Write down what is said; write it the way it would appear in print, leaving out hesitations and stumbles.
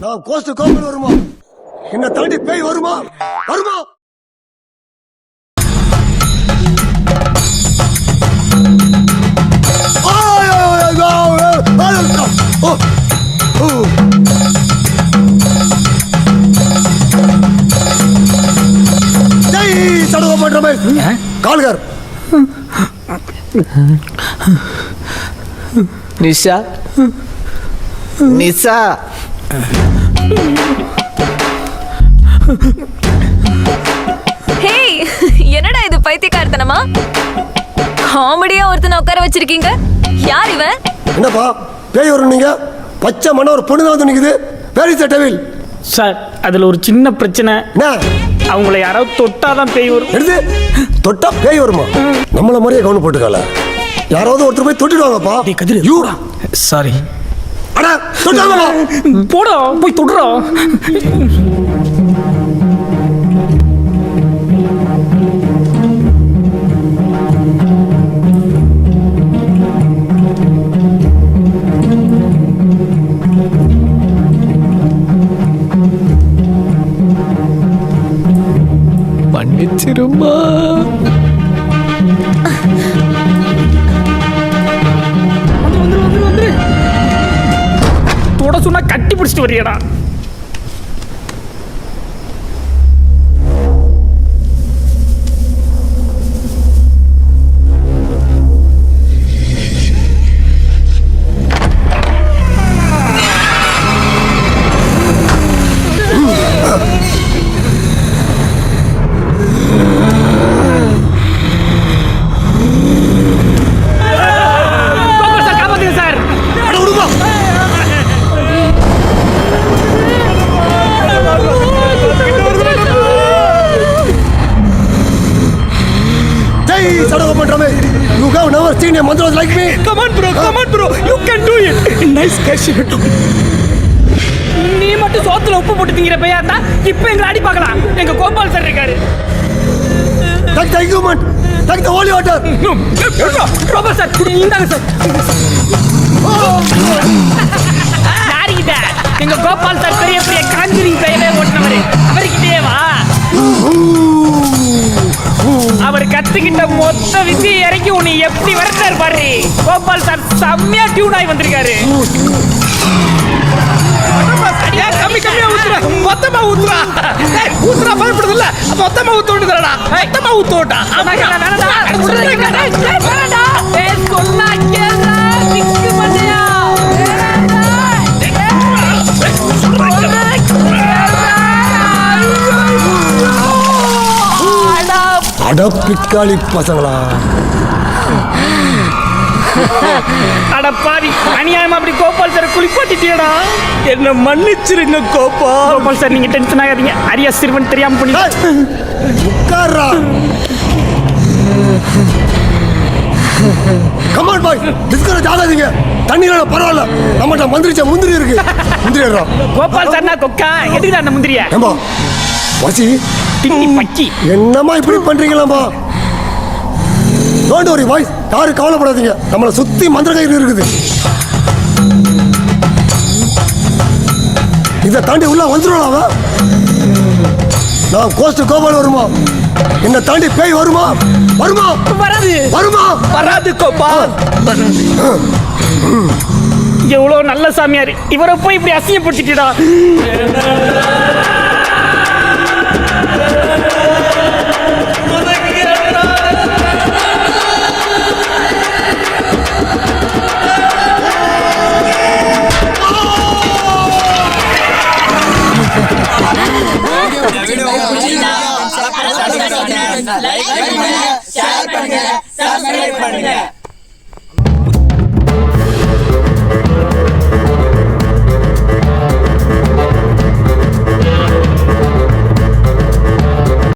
நான் கோஸ்ட் கோவில் வருமா? என்ன தாண்டி பேய் வருமா? வருமா? சடுவ பண்றமே கால்கர் நிஷா நிஷா ஹேய், என்னடா இது பைத்தியக்காரத்தனமா? காமெடியா ஒருத்தனை உட்கார வச்சிருக்கீங்க. யார் இவன்? என்னப்பா பேய் வரும்? நீங்க பச்சை மன ஒரு பொண்ணு தான் வந்து நிக்குது. Where is the devil? Sir அதுல ஒரு சின்ன பிரச்சனை. என்ன? அவங்கள யாராவது தொட்டாதான் பேய் வரும். எடுத்து தொட்டா பேய் வருமா? நம்மள மாதிரியே கவுன் போட்டுக்கல. யாராவது ஒருத்தர் போய் தொட்டிடுவாங்கப்பா. You sorry. அட தொட்டாங்கப்பா. போடா போய் தொடுறா. மன்னிச்சிருமா. தொட சொன்னா கட்டி பிடிச்சிட்டு வரியடா. You have never seen a Mandras like me. Come on bro, you can do it. Nice catch. நீ மட்டும் சோத்துல உப்பு போட்டு திங்கிற பையா இருந்தா இப்ப எங்க அடி பார்க்கலாம். எங்க கோபால் சார் இருக்காரு. Take the equipment. Take the holy water. Gopal sir இந்தாங்க சார். யாரிகிட்ட? எங்க கோபால் சார் பெரிய பெரிய காஞ்சிரிங் கையிலே ஓட்டுனவரு. அவர்கிட்டயே வா. அவர் கத்துக்கிட்ட மொத்த விதியை இறக்கி உன்னை எப்படி வரட்டாரு பாரு. கோபால் சார் செம்மையா டியூன் ஆகி வந்திருக்காரு. கம்மியா ஊத்துறா, மொத்தமா ஊத்துறா. ஊத்துறா பயப்படுதுல்ல, மொத்தமா ஊத்தோண்டுறடா. மொத்தமா ஊத்தோட்டா. சொன்னா கேளா, நிக்கு பண்ணியா. அட பிக்காளி பசங்களா. அட பாவி, அநியாயமா அப்படி கோபால் சார் குளிப்பாட்டிட்டியடா. என்ன மன்னிச்சிருங்க கோபால் சார். நீங்க டென்ஷன் ஆகாதீங்க. அரியா சிறுவன் தெரியாம பண்ணி உட்கார்றா. கமான் பாய், டிஸ்கரேஜ் ஆகாதீங்க. தண்ணியில பரவாயில்ல, நம்மகிட்ட மந்திரிச்ச முந்திரி இருக்கு. முந்திரிடுறா. கோபால் சார்னா கொக்கா, எதுக்கு அந்த முந்திரியா? ஏம்பா வசி திட்டி பக்கி. என்னம்மா இப்படி பண்றீங்களாம்பா? டோன்ட் வரி பாய், யாரும் கவலைப்படாதீங்க. நம்மளை சுத்தி மந்திர கயிறு இருக்குது. இதை தாண்டி உள்ள வந்துடுவாங்க. நான் கோஸ்ட் கோபால் வருமா? என்ன தாண்டி பேய் வருமா? வருமா? வராது. வருமா? வராது கோபால். எவ்வளவு நல்ல சாமியார், இவரை போய் இப்படி அசிங்கப்படுத்திட்டா. லைக் பண்ணுங்க, ஷேர் பண்ணுங்க, சப்ஸ்கிரைப் பண்ணுங்க.